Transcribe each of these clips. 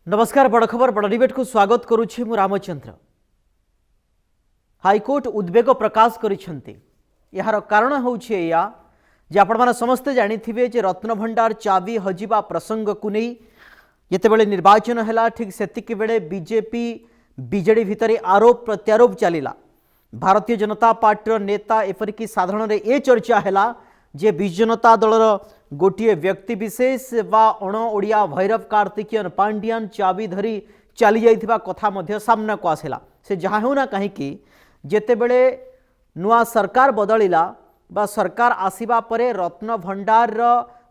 नमस्कार बड़ खबर बड़ डिबेट को स्वागत करुछि मु रामचंद्र। हाईकोर्ट उद्वेग प्रकाश करिसेंती। यार कारण होउछि या जे आपण माने समस्त जानिथिबे जे रत्न भंडार चाबी हजिबा प्रसंग को नहीं जेतेबेले निर्वाचन हैला ठीक सेतिक बेले बीजेपी बीजेडी भितरे आरोप प्रत्यारोप चलिला। भारतीय जनता पार्टी नेता एपरिकी साधारण रे ए चर्चा हैला जे विजु जनता दलर गोटे व्यक्ति विशेष बा अण ओडिया भैरव कार्तिकेयन पांडियान चाबी धरी चली जाइथिबा कथा मध्य सामना को आसिला। से जहाँ होना कहीं जेतेबेले नुआ सरकार बदलिला बा सरकार आसीबा परे रत्न भंडार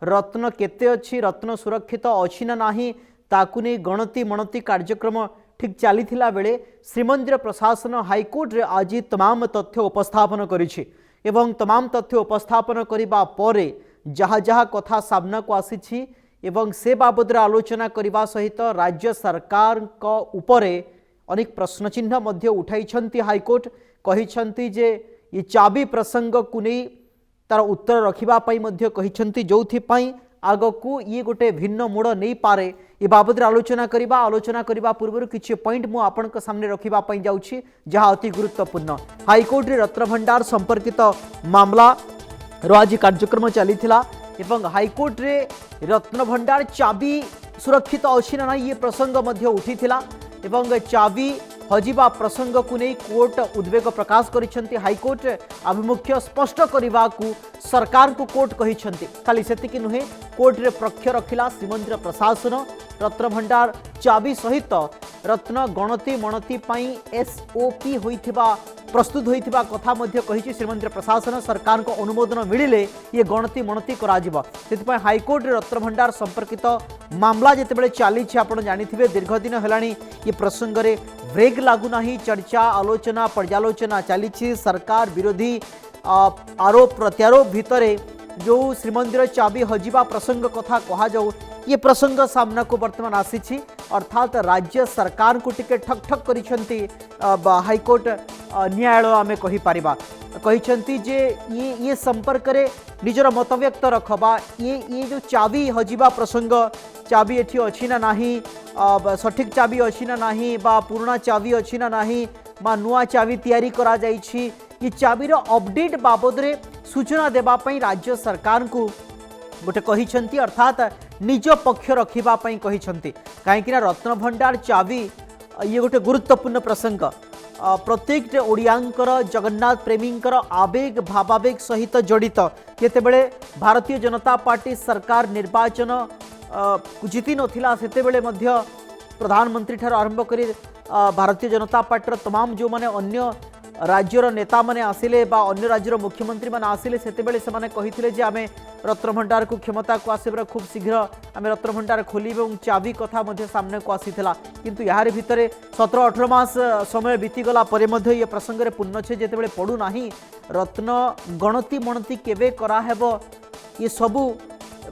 रत्न केते अछि रत्न सुरक्षित अछि ना नाही ताकु नै गणति मणति कार्यक्रम ठीक चलीथिला बेले श्रीमंदिर प्रशासन हाईकोर्ट रे आज तमाम तथ्य उपस्थापन करिछि एवं तमाम तथ्य उपस्थापन करिबा परे जहाँ जहाँ कथा सामना को आसी एवं से बाबद आलोचना करने सहित राज्य सरकार को उपरे अनेक प्रश्न चिन्ह मध्य उठाई हाईकोर्ट कही जे ये चाबी प्रसंग को नहीं तार उत्तर रखापी जो आगकू ये गोटे भिन्न मोड़ नहीं पारे ये बाबद आलोचना करने पूर्व किसी पॉइंट मु आपण सामने रखापी जाऊँगी जहाँ अति गुरुत्वपूर्ण। हाईकोर्ट रे रत्न भंडार संपर्कित मामला आज कार्यक्रम चली एवं हाईकोर्ट रे रत्न भंडार चाबी सुरक्षित अच्छी ना ये प्रसंग मध्य उठी एवं चाबी हजिबा प्रसंग को नहीं कोर्ट उद्वेग प्रकाश करिसेंती। हाईकोर्ट आभिमुख्य स्पष्ट करने को सरकार को कोर्ट कहिसेंती। खाली सेतिकी नुहे कोर्ट रे पक्ष रखिला श्रीमंदिर प्रशासन रत्न भंडार चाबी सहित रत्न गणति मणति पाई एसओपी होइथिबा प्रस्तुत होइथिबा कथा मध्य कहिछि श्रीमंदिर प्रशासन सरकार को अनुमोदन मिलिले ये गणति मणति करा जिवो। सेतिपय हाईकोर्ट रे रत्न भंडार संपर्कित मामला जेतेबेले चाली आपण जानिथिबे दीर्घ दिन हेलाणी ये प्रसंग रे ब्रेक लागू नाही चर्चा आलोचना पर्यालोचना चली सरकार विरोधी आरोप प्रत्यारोप भितरे जो श्रीमंदिर चाबी हजिबा प्रसंग कथा कहा जाऊ ये प्रसंग सामना को वर्तमान आसी अर्थात राज्य सरकार को टिके ठक ठक करिसेंती हाईकोर्ट न्यायालय आमे कहि परिबा कहिसेंती जे ये संपर्क रे निजर मत व्यक्त रखबा ये जो चाबी हजिबा प्रसंग चाबी एठी अछि ना नाही सठिक चाबी अछि ना नाही बा पुराना चाबी अछि ना नाही बा नुआ चाबी तैयारी करा जाइछि ये चाबीर अपडेट बाबद रे सूचना देबा पई राज्य सरकार को गोटे कहिसेंती अर्थात निज पक्ष रखिबा पई कहिसेंती काहेकि ना रत्न भंडार चाबी ये गोटे गुरुत्वपूर्ण प्रसंग प्रत्येक ओडियांकर जगन्नाथ प्रेमींकर आवेग भावावेग सहित जड़ित केतेबेले भारतीय जनता पार्टी सरकार निर्वाचन जीति नथिला सेतेबेले मध्य प्रधानमंत्री ठार आरंभ करी भारतीय जनता पार्टी तमाम जो माने अन्य राज्यर नेता माने आसिले बा अन्य राज्यर मुख्यमंत्री माने आसिले सेतेबेले से माने कहिथिले जे आमे रत्न भंडार को क्षमता को आसिबर खूब शीघ्र आमे रत्न भंडार खोली एवं चाबी कथा मध्य सामने को आसीथिला किंतु यार भितरे 17-18 मास समय बीतीगला परे मध्य ये प्रसंग रे पूर्ण छे जेतेबेले पडू नाही रत्न गणति मणति केबे करा हेबो ये सबु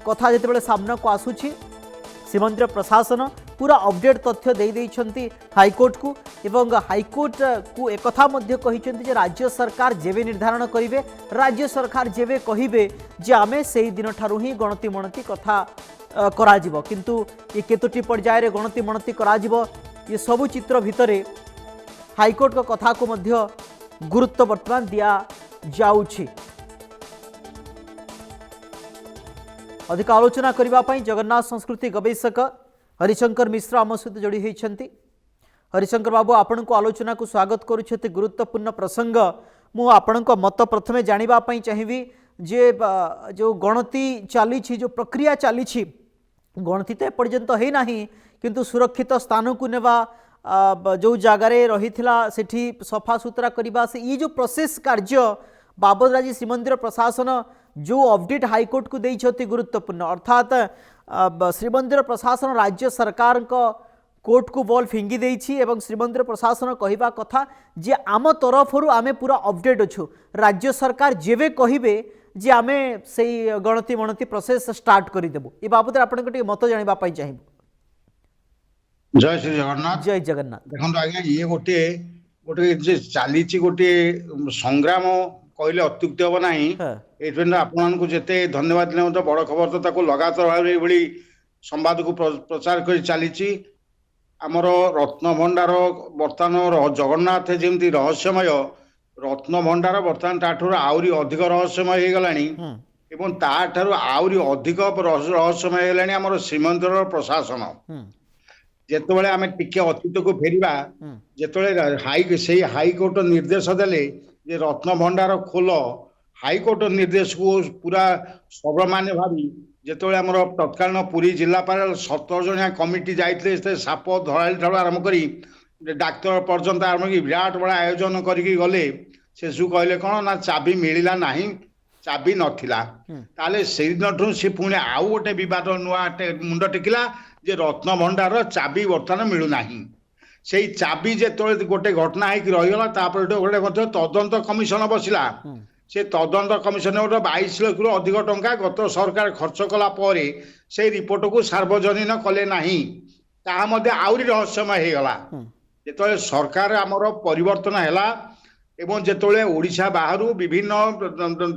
कथा जेतेबेले सामने को आसुछि श्रीमंदिर प्रशासन पूरा अपडेट तथ्य दे देइछंती हाईकोर्ट को एवं हाईकोर्ट को एक कथा मध्य कहिसेंती जे राज्य सरकार जेबे निर्धारण करिवे राज्य सरकार जेबे कहिबे जे आमे सेही दिन ठारू ही गणति मणति कथा करा जिवो किंतु ये केतोटी पर्याय रे गणति मणति करा जिवो ये सबु चित्र भितरे हाईकोर्ट को कथा को मध्य गुरुत्व वर्तमान दिया जाउछि। अधिक आलोचना करबा पई जगन्नाथ संस्कृति गवेषक हरिशंकर मिश्र आम सहित जोड़ी होती। हरिशंकर बाबू आपण को आलोचना को स्वागत करुछते गुरुत्वपूर्ण प्रसंग मु आपण मत प्रथमे जानिबा चाहिए जे जो गणति चली जो प्रक्रिया चली गणति तो एपर्यंत है ना किंतु सुरक्षित स्थान को नेबा जो जगार रही सेठी सफा सुतरा करने से ये जो प्रोसेस कार्य बाबद आज श्रीमंदिर प्रशासन जो अपडेट हाईकोर्ट को देइछथि गुरुत्वपूर्ण अर्थात श्रीमंदिर प्रशासन राज्य सरकार को कोर्ट को बॉल फिंगी देइछि एवं श्रीमंदिर प्रशासन कहवा कथा जे आम तरफरु आमे पूरा अपडेट अच्छु राज्य सरकार जेबे कहिबे जे आमे सेई गणति मणति प्रोसेस स्टार्ट करि देबो ए बाबद आपन के मत जानिबा पई चाहिबो। जय श्री जगन्नाथ। जय जगन्नाथ। देखो आज्ञा ये गोटे गोटे जे चली गोटे संग्राम कहले अत्युक्ति हम ना आपको जिते धन्यवाद देने बड़ खबर तो लगातार भाव संवाद को प्रचार कर चली ଆମର ରତ୍ନଭଣ୍ଡାର ବର୍ତ୍ତମାନ ଜଗନ୍ନାଥ ଯେମିତି ରହସ୍ୟମୟ, ରତ୍ନଭଣ୍ଡାର ବର୍ତ୍ତମାନ ତାଠାରୁ ଆହୁରି ଅଧିକ ରହସ୍ୟମୟ ହେଇଗଲାଣି ଏବଂ ତାଠାରୁ ଆହୁରି ଅଧିକ ରହସ୍ୟମୟ ହେଇଗଲାଣି ଆମର ଶ୍ରୀମନ୍ଦିରର ପ୍ରଶାସନ। ଯେତେବେଳେ ଆମେ ଟିକେ ଅତୀତକୁ ଫେରିବା, ଯେତେବେଳେ ସେଇ ହାଇକୋର୍ଟ ନିର୍ଦ୍ଦେଶ ଦେଲେ ଯେ ରତ୍ନଭଣ୍ଡାର ଖୋଲ, ହାଇକୋର୍ଟ ନିର୍ଦ୍ଦେଶକୁ ପୁରା ସର୍ବମାନ୍ୟ ଭାବି ଯେତେବେଳେ ଆମର ତତ୍କାଳୀନ ପୁରୀ ଜିଲ୍ଲାପାଳ 17 ଜଣିଆ କମିଟି ଯାଇଥିଲେ, ସେ ସାପ ଧରାଳି ଠାରୁ ଆରମ୍ଭ କରି ଡାକ୍ତର ପର୍ଯ୍ୟନ୍ତ ଆରମ୍ଭ କରି ବିରାଟ ବଡ଼ ଆୟୋଜନ କରିକି ଗଲେ, ଶେଷକୁ କହିଲେ କ'ଣ ନା ଚାବି ମିଳିଲା ନାହିଁ, ଚାବି ନଥିଲା। ତାହେଲେ ସେଇଦିନଠୁ ସେ ପୁଣି ଆଉ ଗୋଟେ ବିବାଦ ନୂଆ ମୁଣ୍ଡ ଟେକିଲା ଯେ ରତ୍ନଭଣ୍ଡାର ଚାବି ବର୍ତ୍ତମାନ ମିଳୁନାହିଁ। ସେଇ ଚାବି ଯେତେବେଳେ ଗୋଟେ ଘଟଣା ହେଇକି ରହିଗଲା, ତାପରେ ଗୋଟେ ମଧ୍ୟ ତଦନ୍ତ କମିଶନ ବସିଲା। ସେ ତଦନ୍ତ କମିଶନ ଗୋଟେ 22 ଲକ୍ଷରୁ ଅଧିକ ଟଙ୍କା ଗତ ସରକାର ଖର୍ଚ୍ଚ କଲା ପରେ ସେଇ ରିପୋର୍ଟକୁ ସାର୍ବଜନୀନ କଲେ ନାହିଁ। ତାହା ମଧ୍ୟ ଆହୁରି ରହସ୍ୟମୟ ହେଇଗଲା। ଯେତେବେଳେ ସରକାର ଆମର ପରିବର୍ତ୍ତନ ହେଲା ଏବଂ ଯେତେବେଳେ ଓଡ଼ିଶା ବାହାରୁ ବିଭିନ୍ନ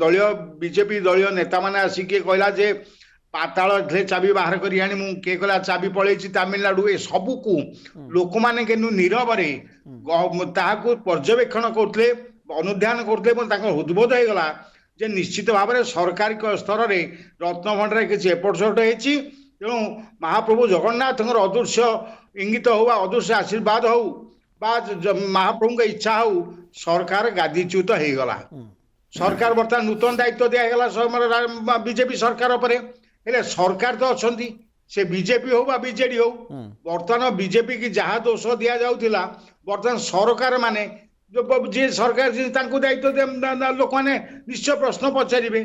ଦଳୀୟ ବିଜେପି ଦଳୀୟ ନେତାମାନେ ଆସିକି କହିଲା ଯେ ପାତାଳ ଚାବି ବାହାର କରି ଆଣି ମୁଁ, କିଏ କହିଲା ଚାବି ପଳେଇଛି ତାମିଲନାଡୁ, ଏ ସବୁକୁ ଲୋକମାନେ କିନ୍ତୁ ନୀରବରେ ତାହାକୁ ପର୍ଯ୍ୟବେକ୍ଷଣ କରୁଥିଲେ, ଅନୁଧ୍ୟାନ କରୁଥିଲେ ଏବଂ ତାଙ୍କର ହୃଦବୋଧ ହେଇଗଲା ଯେ ନିଶ୍ଚିତ ଭାବରେ ସରକାରୀ ସ୍ତରରେ ରତ୍ନଭଣ୍ଡାରରେ କିଛି ଏପଟ ସେପଟ ହେଇଛି। ତେଣୁ ମହାପ୍ରଭୁ ଜଗନ୍ନାଥଙ୍କର ଅଦୃଶ୍ୟ ଇଙ୍ଗିତ ହଉ ବା ଅଦୃଶ୍ୟ ଆଶୀର୍ବାଦ ହଉ ବା ମହାପ୍ରଭୁଙ୍କ ଇଚ୍ଛା ହଉ, ସରକାର ଗାଦିଚ୍ୟୁତ ହେଇଗଲା। ସରକାର ବର୍ତ୍ତମାନ ନୂତନ ଦାୟିତ୍ୱ ଦିଆହେଇଗଲା ବିଜେପି ସରକାର ଉପରେ। ହେଲେ ସରକାର ତ ଅଛନ୍ତି, ସେ ବିଜେପି ହଉ ବା ବିଜେଡି ହଉ, ବର୍ତ୍ତମାନ ବିଜେପି କି ଯାହା ଦୋଷ ଦିଆଯାଉଥିଲା, ବର୍ତ୍ତମାନ ସରକାର ମାନେ ଯିଏ ସରକାର ତାଙ୍କୁ ଦାୟିତ୍ୱ ଲୋକମାନେ ନିଶ୍ଚୟ ପ୍ରଶ୍ନ ପଚାରିବେ।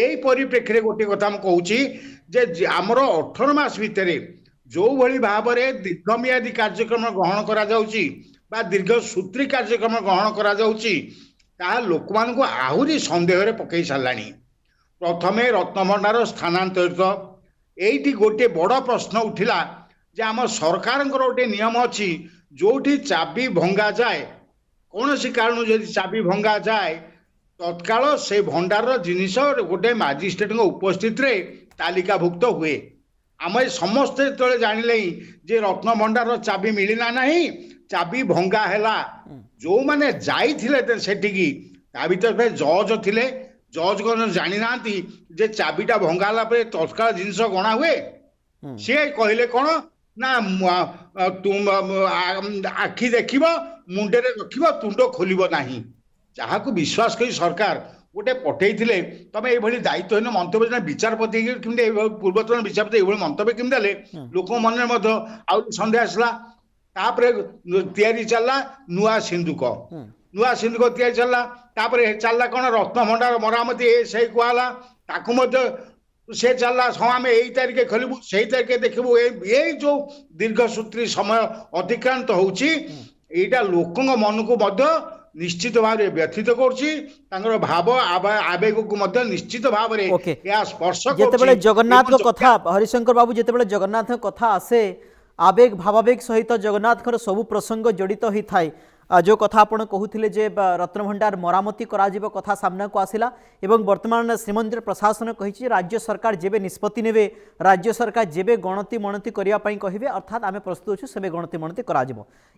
ଏଇ ପରିପ୍ରେକ୍ଷୀରେ ଗୋଟିଏ କଥା ମୁଁ କହୁଛି ଯେ ଆମର 18 ମାସ ଭିତରେ ଯୋଉଭଳି ଭାବରେ ଦୀର୍ଘମିଆଦୀ କାର୍ଯ୍ୟକ୍ରମ ଗ୍ରହଣ କରାଯାଉଛି ବା ଦୀର୍ଘ ସୂତ୍ରୀ କାର୍ଯ୍ୟକ୍ରମ ଗ୍ରହଣ କରାଯାଉଛି, ତାହା ଲୋକମାନଙ୍କୁ ଆହୁରି ସନ୍ଦେହରେ ପକାଇ ସାରିଲାଣି। ପ୍ରଥମେ ରତ୍ନଭଣ୍ଡାର ସ୍ଥାନାନ୍ତରିତ, ଏଇଠି ଗୋଟିଏ ବଡ଼ ପ୍ରଶ୍ନ ଉଠିଲା ଯେ ଆମ ସରକାରଙ୍କର ଗୋଟେ ନିୟମ ଅଛି, ଯୋଉଠି ଚାବି ଭଙ୍ଗା ଯାଏ, କୌଣସି କାରଣରୁ ଯଦି ଚାବି ଭଙ୍ଗା ଯାଏ, ତତ୍କାଳ ସେ ଭଣ୍ଡାରର ଜିନିଷ ଗୋଟେ ମାଜିଷ୍ଟ୍ରେଟଙ୍କ ଉପସ୍ଥିତିରେ ତାଲିକାଭୁକ୍ତ ହୁଏ। ଆମେ ସମସ୍ତେ ଯେତେବେଳେ ଜାଣିଲେ ଯେ ରତ୍ନଭଣ୍ଡାରର ଚାବି ମିଳିଲା ନାହିଁ, ଚାବି ଭଙ୍ଗା ହେଲା, ଯୋଉମାନେ ଯାଇଥିଲେ ସେଠିକି ତା ଭିତରେ ଜଜ୍ ଥିଲେ, ଜଜ୍ ଜାଣିନାହାନ୍ତି ଯେ ଚାବିଟା ଭଙ୍ଗା ହେଲା ପରେ ତତ୍କାଳ ଜିନିଷ ଗଣା ହୁଏ। ସିଏ କହିଲେ କ'ଣ ନା ଆଖି ଦେଖିବ, ମୁଣ୍ଡରେ ରଖିବ, ତୁଣ୍ଡ ଖୋଲିବ ନାହିଁ। ଯାହାକୁ ବିଶ୍ୱାସ କରି ସରକାର ଗୋଟେ ପଠେଇଥିଲେ, ତମେ ଏଇଭଳି ଦାୟିତ୍ୱହୀନ ମନ୍ତବ୍ୟ, ବିଚାରପତି କେମିତି ପୂର୍ବତନ ବିଚାରପତି ଏଇଭଳି ମନ୍ତବ୍ୟ କେମିତି ଦେଲେ, ଲୋକଙ୍କ ମନରେ ମଧ୍ୟ ଆଉ ସନ୍ଦେହ ଆସିଲା। ତାପରେ ତିଆରି ଚାଲିଲା ନୂଆ ସିନ୍ଦୁକ ତିଆରି ଚାଲିଲା। ତାପରେ ଚାଲିଲା କ'ଣ ରତ୍ନଭଣ୍ଡାର ମରାମତି ସେ କୁହାହେଲା, ତାକୁ ମଧ୍ୟ ସେ ଚାଲିଲା, ଆମେ ଏଇ ତାରିଖେ ଖୋଲିବୁ, ସେଇ ତାରିଖେ ଦେଖିବୁ। ଏଇ ଯୋଉ ଦୀର୍ଘସୂତ୍ରୀ ସମୟ ଅତିକ୍ରାନ୍ତ ହଉଛି, ଏଇଟା ଲୋକଙ୍କ ମନକୁ ମଧ୍ୟ ନିଶ୍ଚିତ ଭାବରେ ବ୍ୟଥିତ କରୁଛି, ତାଙ୍କର ଭାବ ଆବେଗକୁ ମଧ୍ୟ ନିଶ୍ଚିତ ଭାବରେ ଏହା ସ୍ପର୍ଶ କରୁଛି। ଯେତେବେଳେ ଜଗନ୍ନାଥଙ୍କ କଥା, ହରିଶଙ୍କର ବାବୁ, ଯେତେବେଳେ ଜଗନ୍ନାଥଙ୍କ କଥା ଆସେ, आवेग भावावेग सहित जगन्नाथ सबू प्रसंग जड़ित होता है। जो कथा आपण कहते जे रत्नभंडार मरामती कथा सामना को आसला एवं वर्तमान श्रीमंदिर प्रशासन कही राज्य सरकार जेबे निष्पत्ति नेबे, राज्य सरकार जेबे गणति मणति करने कहे अर्थात आम प्रस्तुत अच्छे से गणति मणति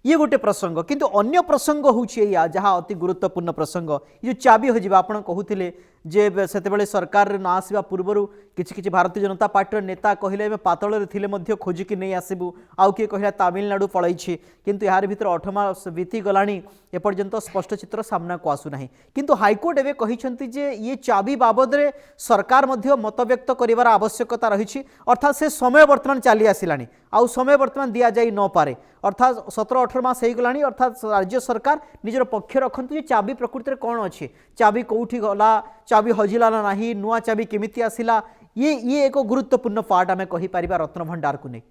ये गोटे प्रसंग। किंतु अन्य प्रसंग हूँ जहाँ अति गुरुत्वपूर्ण प्रसंग ये चाबी हो आप कहते जे से सरकार न आसवा पूर्व किसी भारतीय जनता पार्टी नेता कहले पातल थे खोजिकी नहीं आसबू, आउ किए कहला तमिलनाडु पलैछि, किंतु यार भीतर 8 मास बीती गलानी एपर्यंत स्पष्ट चित्र सामना को आसुना। किंतु हाईकोर्ट एवं कहते जे ये चाबी बाबद रे सरकार मध्य मत व्यक्त कर आवश्यकता रही, अर्थात से समय बर्तमान चली आसलानी, आउ समय बर्तमान दि जाई न पारे, अर्थात 17-18 मास हो गलानी। अर्थात राज्य सरकार निजर पक्ष रखते चाबी प्रकृति में कौन अच्छी, चाबी कौटी गला, चाबी हजिला ना नहीं, नुआ चाबी केमिति आसिला, ये एक गुरुत्वपूर्ण पार्ट आम कहीपर रत्नभंडार को नहीं।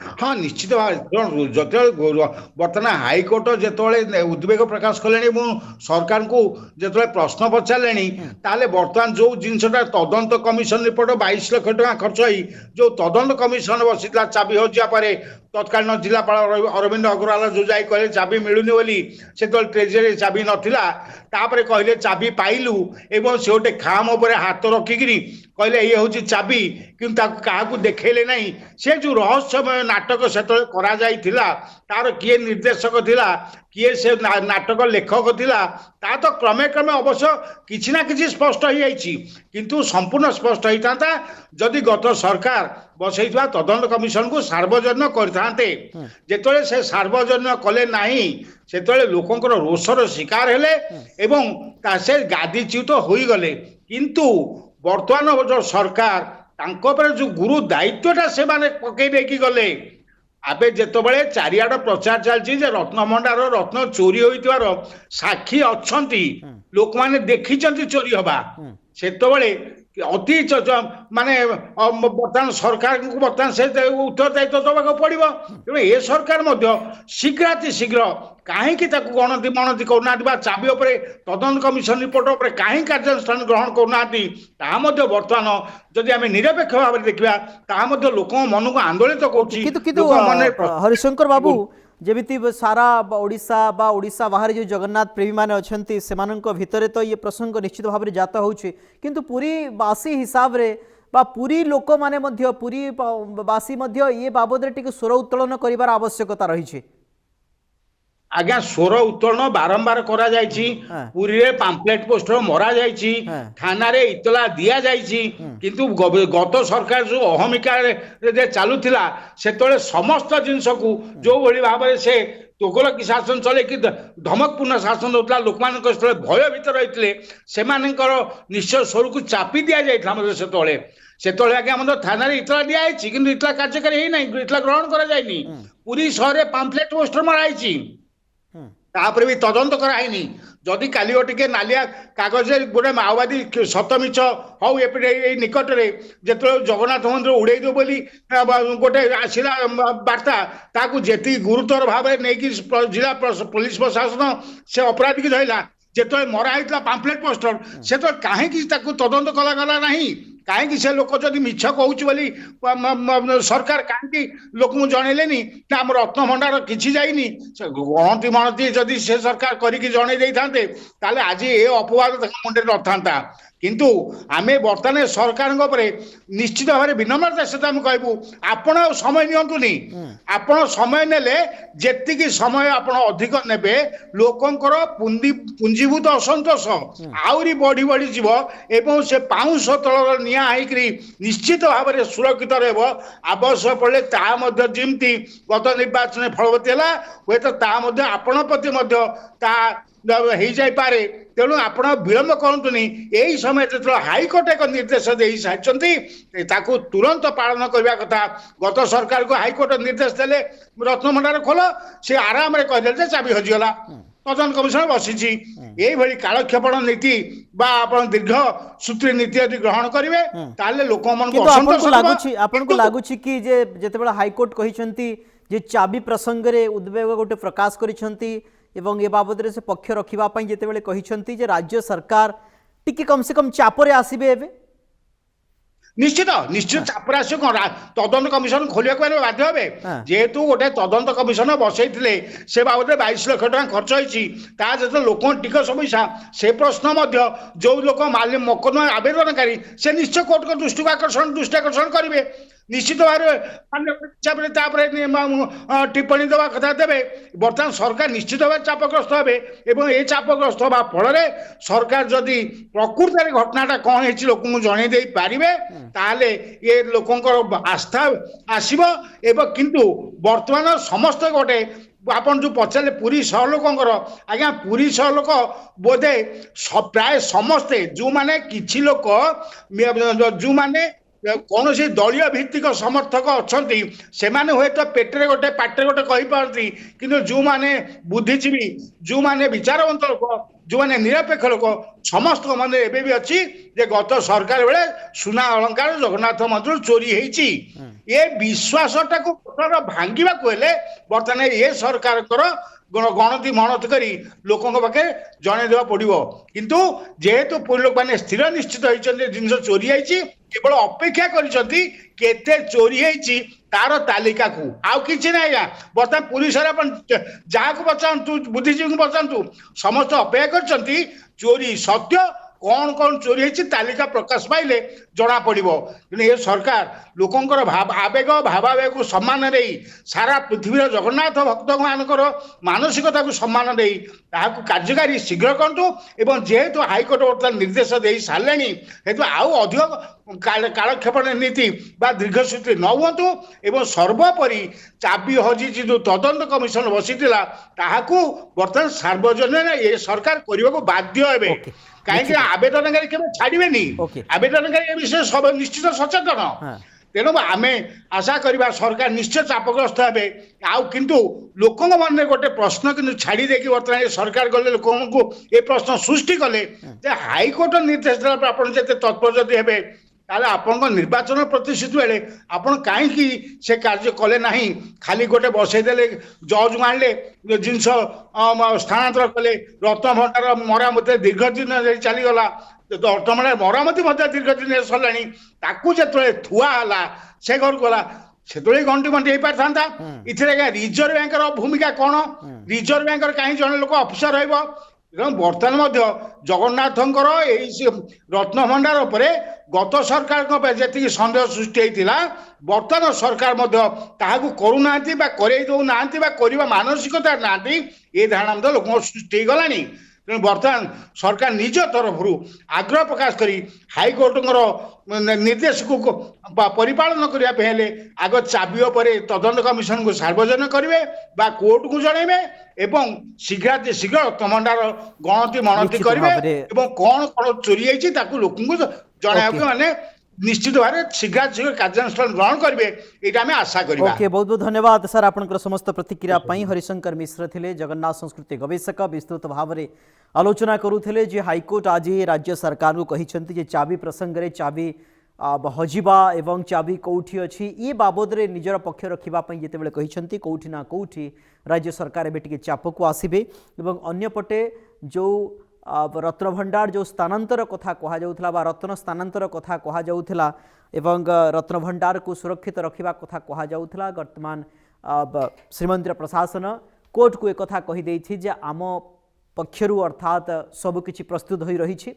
हाँ निश्चित भाव जो बर्तमान हाईकोर्ट जिते उद्वेग प्रकाश कले सरकार को जो प्रश्न पचारे ताले बर्तमान जो जिनसा तदंत कमिशन रिपोर्ट 22 लाख टका खर्च हो जो तदंत कमिशन बसीला चाबी हजिया पर तत्कालीन जिलापाल अरविंद अग्रवाल जो जाए कहले चाबी मिलूनी बोली से ट्रेजरी चाबी नाला कहले चाबी पाइलु एवं से गोटे खाम उपर हाथ रखिकी कहले ये हूँ चाबी किंतु क्या देखले ना से जो रहस्यमय नाटक से करा जाइथिला तार किए निर्देशक थिला किए से नाटक लेखक थिला ता तो क्रमे क्रमे अवश्य किछि ना किछि स्पष्ट हो जाइछि किंतु संपूर्ण स्पष्ट होता जदि गत सरकार बसैथिबा तदंत कमिशन को सार्वजनिक करथांते जेतले से सार्वजनिक कले नाही सेतले लोकंकर रोषर शिकार हेले एवं से गादीच्युत होई गले किंतु वर्तमान जो सरकार तांको पर जो गुरु दायित्वटा से माने पकई देकी गले आबे जेतबेले चारियाड प्रचार चलछि जे रत्नभंडार रत्न चोरी होइतिबार साक्षी अछंती लोक माने देखिचंती चोरी हबा सेतबेले अति माने बर्तमान सरकार को बर्तमान से उत्तरदायित्व दबाक पड़ो तेणु ए सरकार शीघ्राति शीघ्र कहीं गणति मणति करना चाबी उपरे तदंत कमिशन रिपोर्ट उपरे कहीं कार्यानुष्ठान ग्रहण करना बर्तमान जदि आम निरपेक्ष भाव में देखा लोक मन को आंदोलित कर हरिशंकर बाबू जेमिति सारा ओडिशा बा ओडिशा बाहर जो जगन्नाथ प्रेमी माने अछंती सेमानंक भितरे तो ये प्रसंग निश्चित भाव में जाता होछि किंतु पूरी बासी हिसाब रे बा पूरी लोक माने मध्य पूरी बासी मध्य ये बाबद रे टिके स्वर उत्तोलन करिवार आवश्यकता रही छे आज्ञा स्वर उत्तोलन बारंबार करा जायछि पुरी रे पैम्फलेट पोस्टर मरा जायछि थाना रे इतला दिया जायछि किंतु गत सरकार जो अहमिका रे चालुथिला सेतले समस्त जिंस को जो भली भाव से तोगलकी शासन चले कि धमकपूर्ण शासन होता लोक मान भय भीतर रही से निश्चय स्वर को चापी दि जाता से आज्ञा थाना इतला दिखाई कि इतला कार्यकारी होना इतला ग्रहण कराई पूरी शहर पैम्फलेट पोस्टर मराई तापर भी तदंत कराई जदि काली टिके नालिया कागज गोटे माओवादी सतमिछ हौ ए निकट में जो जगन्नाथ मंदिर उड़े दो बोली गोटे आसला वार्ता ताकू जी गुरुतर भाव में नहीं जिला पुलिस प्रशासन से अपराधी की धरला जो मरा होता पैम्फलेट पोस्टर से तो कहीं तदंत कलागला ना कहीं से लोक जदि मिछ कहूँ बोली सरकार कहीं लोक जनइलेनी आम रत्नभंडार किसी जाइनी गणति मणति जदि से सरकार करके जनई था आज ये अपवाद मुंडे न था किंतु आमे बर्तमान सरकार निश्चित भाव में विनम्रता सहित आम कहबू आपण समय नियंतुनी आपण समय नेले जेतिकी समय आपण अधिक नेबे लोकंकर पुंजीभूत असंतोष आउरी बढ़ी बढ़ी जीव एवं से पाउंश तलर निया होइकरी निश्चित भाव में सुरक्षित रहबो आवश्यक पड़े ता मध्ये जिमती गत निर्वाचन फलवती है हुए तो ता मध्ये आपण प्रति मध्ये ता हो जाई पारे तेणु आपण विलंब करतुनी यही समय जो हाईकोर्ट एक निर्देश दे सारी तुरंत पालन करने कथा गत सरकार को हाईकोर्ट निर्देश देले रत्नभंडार खोल से आराम रे कहदे चाबी हजिगला तदंत कमिशन बसी यही कालक्षेपण नीति बा आपण दीर्घ सूत्री नीति यदि ग्रहण करेंगे ताले लोक मन को असंतोष आपन को लागुछि कि जे जेतेबेला हाईकोर्ट कहिसंती जे चाबी प्रसंग रे उद्वेग गोटे प्रकाश करिसंती एवं ए बाबद से पक्ष रखा जितेबाला कहते जे राज्य सरकार टिके कम से कम चापरे आसबे एबे निश्चित निश्चित चापर आस तदंत कमिशन खोलिया बाध्य हे जेहेतु गोटे तदंत कमिशन बसई से बाबद 22 लाख टका खर्च होती लोक टिकस पैसा से प्रश्न जो लोक मकदमा आवेदनकारी से निश्चय कोर्ट को दृष्टि आकर्षण करेंगे निश्चित भाव हिसाब से टिप्पणी देवा कथा देवे बर्तमान सरकार निश्चित भाव चापग्रस्त हे ये चापग्रस्त हवा फल सरकार जदि प्रकृत घटनाटा कौन है लोक जन दे पारे ताले ये लोकंर आस्था आसब एवं किंतु वर्तमान समस्त गोटे आपन जो पचारे पुरी शहर लोकंर आज्ञा पुरी शहर लोक बोधे प्राय समस्ते जो माने किछि लोक जो माने कौन सी दलीय भित्तिक समर्थक अच्छा से हुए तो पेटे गोटे पाटे गोटे कहीपरती कि जो मैंने बुद्धिजीवी जो मैंने विचारवंत लोक जो मैंने निरपेक्ष लोक समस्त मन एवं भी अच्छी जे गत सरकार बेले सुना अलंकार जगन्नाथ मंदिर चोरी होती ये विश्वासटा को भांगा बर्तमान ये सरकार गणति मणति करी लोकों पाखे जनईदेवा पड़ो किंतु जेहेतु पुरी लोक मैंने स्थिर निश्चित होती जिन चोरी है केवल अपेक्षा करते चोरी होती तार तालिका को आउ कि ना बर्तमान पुलिस जहाँ को पचातु बुद्धिजीवी को पचातु समस्त अपेक्षा कर चोरी सत्य कौन कौन चोरी होती तालिका प्रकाश पाइले जना पड़ो कि ये सरकार लोकंर आवेग भावावेग को सम्मान दे सारा पृथ्वीर जगन्नाथ भक्त मानकर मानसिकता को सम्मान दे कार्यकारी शीघ्र करूँ एवं जेहेतु हाइकोर्ट बर्तमान निर्देश दे सारे हेतु आउ अधिक कालक्षेपण नीति बा दीर्घसूत्री न हुंतु एवं सर्वोपरि चाबी हजी जो तदंत कमिशन बसीला ताहाकू बर्तमान सार्वजनिक ये सरकार करने को बाध्य हे कहीं आवेदनकारी के छाड़े आवेदनकारी विषय सब निश्चित सचेतन तेणु आम आशा करवा सरकार निश्चय चापग्रस्त हे आउ किंतु लोक मन गोटे प्रश्न कि छाड़ी देकी बर्तमान सरकार गले लोक ये प्रश्न सृष्टि कले हाइकोर्ट निर्देश देला आप तत्पर जदि हे ताले आपण निर्वाचन प्रतिश्रुति बेले आपण कहीं से कार्य कले ना खाली गोटे बसईदे जज मानले जिनस स्थानांतर कले रत्न भंडार मरामती दीर्घ दिन चलीगला रत्न मरामती दीर्घ दिन सरला जो थुआला से घर गला से घंटी घंटी हो पारि था इथे रिजर्व बैंक भूमिका कौन रिजर्व बैंक कहीं जन लोक अफिसर बर्तमान जगन्नाथंकर रत्न भंडार पर गत सरकार जी सन्देह सृष्टि होता बर्तमान सरकार करूना करवा मानसिकता ना ये धारणा लोक सृष्टि गला तेणु बर्तमान सरकार निज तरफ आग्रह प्रकाश करी हाइकोर्ट निर्देश को परिपालन करने आग चाबी पर तदंत कमिशन को सार्वजनिक करेंगे कोर्ट को जनइबे एवं शीघ्र शीघ्र रत्नभंडार गणति मनति करेंगे कौन कौन चोरी होती लोक जन माने निश्चित भाव शीघ्र शीघ्र कार्यानुष्ठान ग्रहण करेंगे ये आशा करिबा। ओके बहुत बहुत धन्यवाद सर आपनकर समस्त प्रतिक्रिया पई हरिशंकर मिश्र थिले जगन्नाथ संस्कृति गवेषक विस्तृत भाव में आलोचना करुथिले जे हाइकोर्ट आज राज्य सरकार को कहिसंती जे चाबी प्रसंग रे चाबी हजिबा एवं चाबी कौठी अच्छी ये बाबद रे निजर पक्ष रखा जितेबाला कहिसंती कौठी ना कौठी राज्य सरकार एबे टिके चाप को आसिबे एवं अन्यपटे जो रत्नभंडार जो स्थानांतर कथा कहा जाउथला बा रत्न स्थानांतर कथा कहा जाउथला एवं रत्नभंडार को सुरक्षित रखिबा कथा कहा जाउथला वर्तमान श्रीमंदिर प्रशासन कोर्ट को एक कथा कहि देछि जे आम पक्षरु अर्थात सबकिछि प्रस्तुत होई रहिछि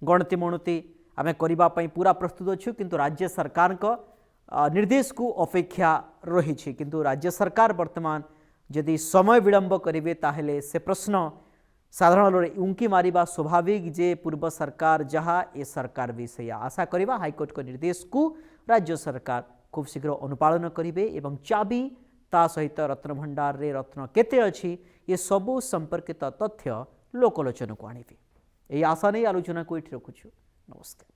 गणति मणति आमे करिबा पई पूरा प्रस्तुत अच्छु किंतु राज्य सरकार को निर्देश को अपेक्षा रही किंतु राज्य सरकार वर्तमान यदि समय विलंब करेंगे ताहले से प्रश्न साधारण उंकी मारिबा स्वाभाविक जे पूर्व सरकार जहाँ ए सरकार भी से आशा करिबा हाइकोर्ट को निर्देश को राज्य सरकार खूब शीघ्र अनुपालन करेंगे एवं चाबी ता सहित रत्नभंडार रे रत्न केते अछि ये सबू संपर्कित तथ्य लोकलोचन को आनिबे। यही आशा नहीं आलोचना को ये रखुछु। नमस्कार।